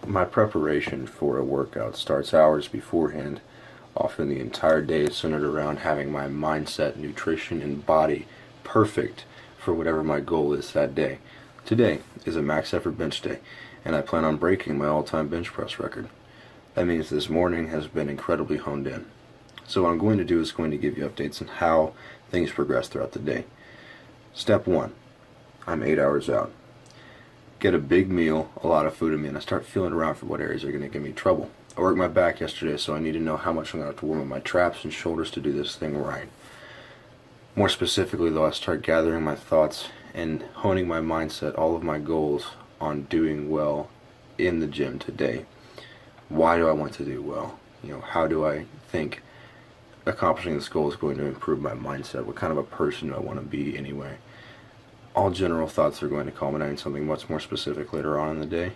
My preparation for a workout starts hours beforehand. Often the entire day is centered around having my mindset, nutrition, and body perfect for whatever my goal is that day. Today is a max effort bench day, and I plan on breaking my all-time bench press record. That means this morning has been incredibly honed in. So what I'm going to do is going to give you updates on how things progress throughout the day. Step 1. I'm 8 hours out. Get a big meal, a lot of food in me, and I start feeling around for what areas are going to give me trouble. I worked my back yesterday, so I need to know how much I'm going to have to warm up my traps and shoulders to do this thing right. More specifically, though, I start gathering my thoughts and honing my mindset, all of my goals on doing well in the gym today. Why do I want to do well? How do I think accomplishing this goal is going to improve my mindset? What kind of a person do I want to be anyway? All general thoughts are going to culminate in something much more specific later on in the day,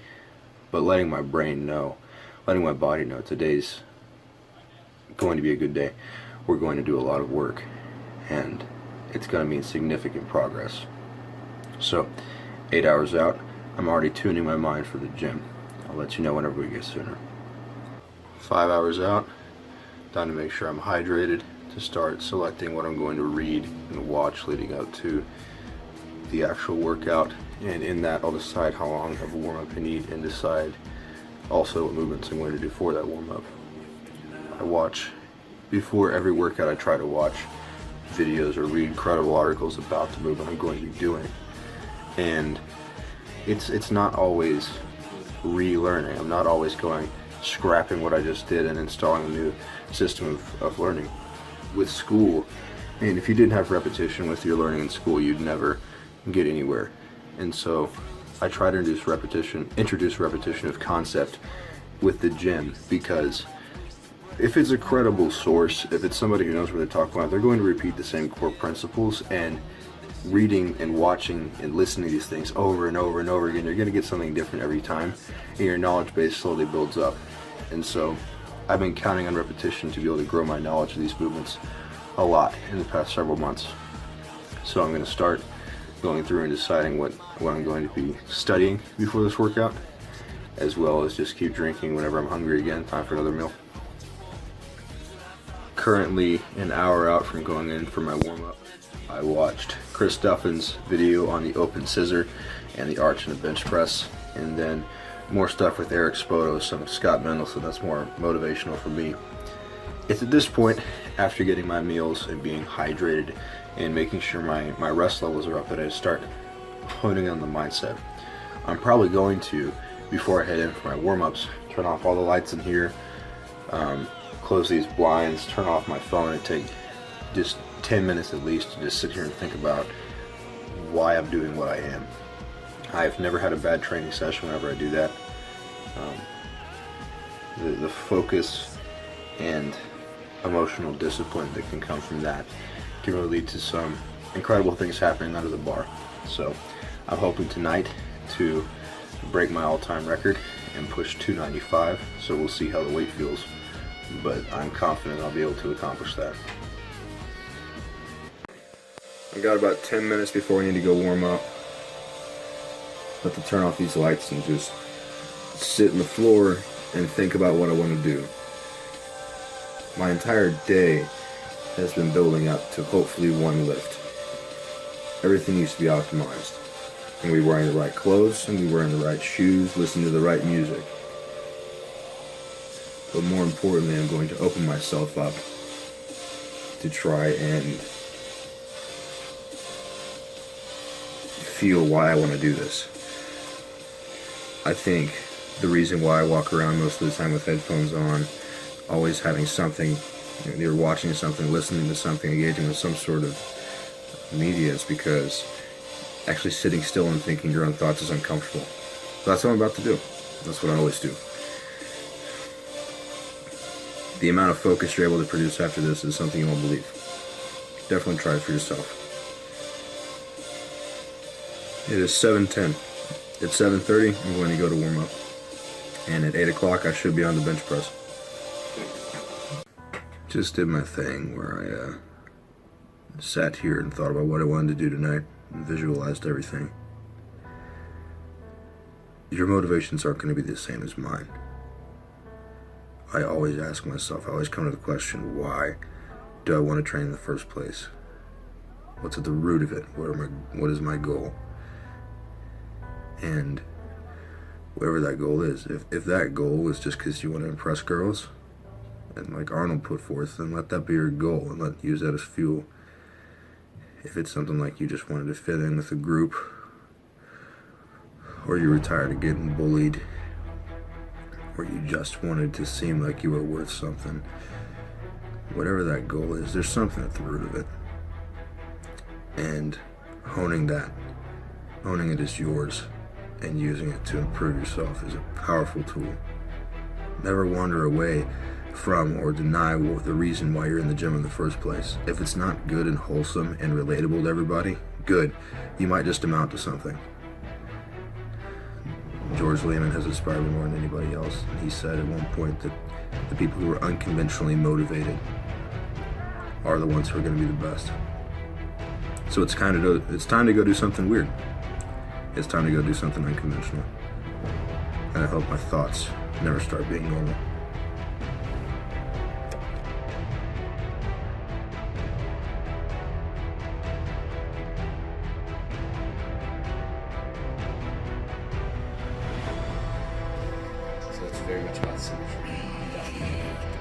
but letting my brain know, letting my body know today's going to be a good day. We're going to do a lot of work, and it's going to mean significant progress. So, 8 hours out, I'm already tuning my mind for the gym. I'll let you know whenever we get sooner. 5 hours out, time to make sure I'm hydrated to start selecting what I'm going to read and watch leading up to the actual workout, and in that I'll decide how long of a warm-up I need and decide also what movements I'm going to do for that warm-up. I watch, before every workout I try to watch videos or read credible articles about the movement I'm going to be doing, and it's not always relearning. I'm not always scrapping what I just did and installing a new system of learning. With school, and if you didn't have repetition with your learning in school, you'd never get anywhere. And so I try to introduce repetition of concept with the gym, because if it's a credible source, if it's somebody who knows what they're talking about, they're going to repeat the same core principles, and reading and watching and listening to these things over and over and over again, you're going to get something different every time, and your knowledge base slowly builds up. And so I've been counting on repetition to be able to grow my knowledge of these movements a lot in the past several months. So I'm going to start going through and deciding what I'm going to be studying before this workout, as well as just keep drinking whenever I'm hungry again. Time for another meal. Currently an hour out from going in for my warm-up. I watched Chris Duffin's video on the open scissor and the arch and the bench press, and then more stuff with Eric Spoto, some Scott Mendelson. That's more motivational for me. It's at this point, after getting my meals and being hydrated and making sure my rest levels are up, that I start honing on the mindset. I'm probably going to, before I head in for my warm-ups, turn off all the lights in here, close these blinds, turn off my phone, and take just 10 minutes at least to just sit here and think about why I'm doing what I am. I've never had a bad training session whenever I do that. The focus and emotional discipline that can come from that can really lead to some incredible things happening under the bar. So I'm hoping tonight to break my all-time record and push 295, so we'll see how the weight feels, but I'm confident I'll be able to accomplish that. I've got about 10 minutes before I need to go warm up. Have to turn off these lights and just sit on the floor and think about what I want to do. My entire day has been building up to hopefully one lift. Everything needs to be optimized. And we're wearing the right clothes, and we're wearing the right shoes, listening to the right music. But more importantly, I'm going to open myself up to try and feel why I want to do this. I think the reason why I walk around most of the time with headphones on, always having something, either watching something, listening to something, engaging with some sort of media, is because actually sitting still and thinking your own thoughts is uncomfortable. So that's what I'm about to do. That's what I always do. The amount of focus you're able to produce after this is something you won't believe. Definitely try it for yourself. It is 7:10. At 7:30, I'm going to go to warm up. And at 8 o'clock, I should be on the bench press. Just did my thing where I sat here and thought about what I wanted to do tonight and visualized everything. your motivations aren't going to be the same as mine. I always ask myself, I always come to the question, why do I want to train in the first place? What's at the root of it? What is my goal? And whatever that goal is, if that goal is just because you want to impress girls, and like Arnold put forth, then let that be your goal and use that as fuel. If it's something like you just wanted to fit in with a group, or you were tired of getting bullied, or you just wanted to seem like you were worth something, whatever that goal is, there's something at the root of it. And honing it as yours and using it to improve yourself is a powerful tool. Never wander away from or deny the reason why you're in the gym in the first place. If it's not good and wholesome and relatable to everybody, good. You might just amount to something. George Lehman has inspired me more than anybody else. He said at one point that the people who are unconventionally motivated are the ones who are going to be the best. So it's time to go do something weird. It's time to go do something unconventional. And I hope my thoughts never start being normal. So it's very much about symmetry.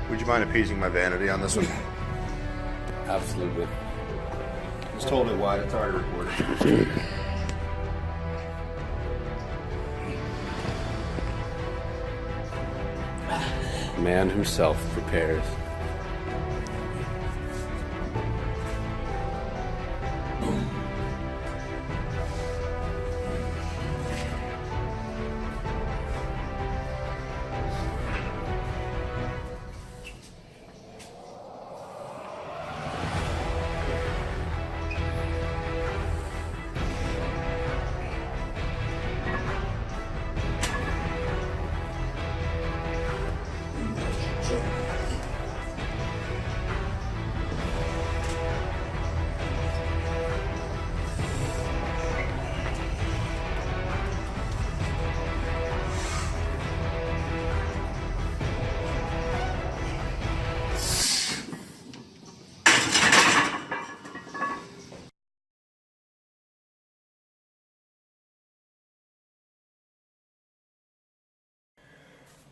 Would you mind appeasing my vanity on this one? Absolutely. Just hold it wide, it's already recorded. Man himself prepares.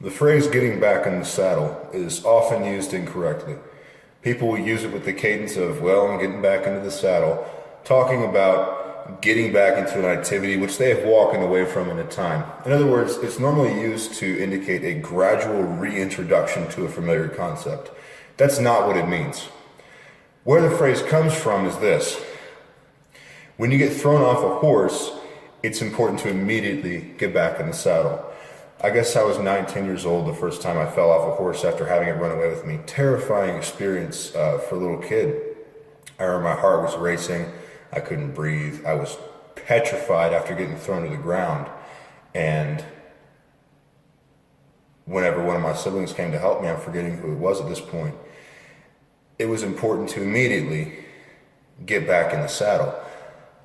The phrase getting back in the saddle is often used incorrectly. People will use it with the cadence of, well, I'm getting back into the saddle, talking about getting back into an activity which they have walked away from in a time. In other words, it's normally used to indicate a gradual reintroduction to a familiar concept. That's not what it means. Where the phrase comes from is this. When you get thrown off a horse, it's important to immediately get back in the saddle. I guess I was 9-10 years old the first time I fell off a horse after having it run away with me. Terrifying experience for a little kid. I remember my heart was racing. I couldn't breathe. I was petrified after getting thrown to the ground. And whenever one of my siblings came to help me, I'm forgetting who it was at this point, it was important to immediately get back in the saddle.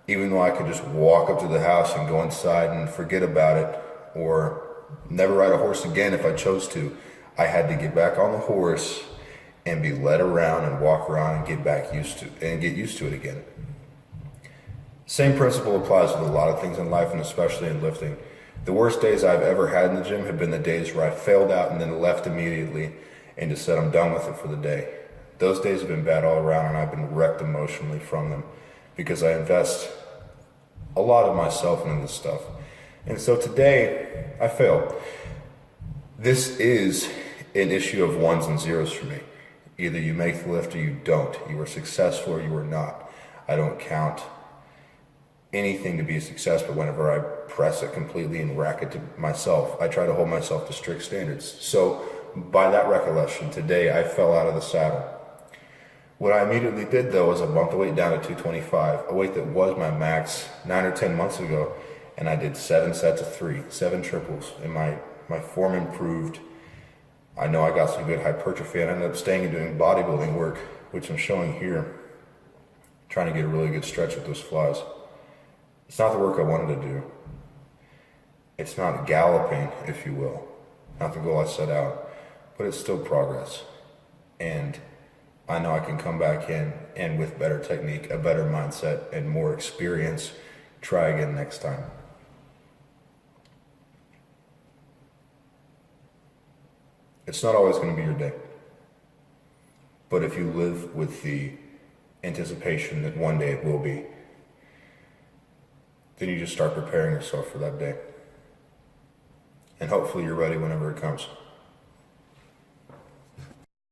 Even though I could just walk up to the house and go inside and forget about it, or never ride a horse again if I chose to, I had to get back on the horse and be led around and walk around and get used to it again. Same principle applies with a lot of things in life, and especially in lifting. The worst days I've ever had in the gym have been the days where I failed out and then left immediately and just said I'm done with it for the day. Those days have been bad all around, and I've been wrecked emotionally from them because I invest a lot of myself into this stuff. And so today, I failed. This is an issue of ones and zeros for me. Either you make the lift or you don't. You are successful or you are not. I don't count anything to be a success, but whenever I press it completely and rack it to myself, I try to hold myself to strict standards. So by that recollection, today I fell out of the saddle. What I immediately did though was I bumped the weight down to 225, a weight that was my max 9 or 10 months ago. And I did 7 sets of 3, 7 triples, and my form improved. I know I got some good hypertrophy, and I ended up staying and doing bodybuilding work, which I'm showing here, trying to get a really good stretch with those flies. It's not the work I wanted to do. It's not galloping, if you will, not the goal I set out, but it's still progress. And I know I can come back in and with better technique, a better mindset, and more experience, try again next time. It's not always going to be your day. But if you live with the anticipation that one day it will be, then you just start preparing yourself for that day. And hopefully you're ready whenever it comes.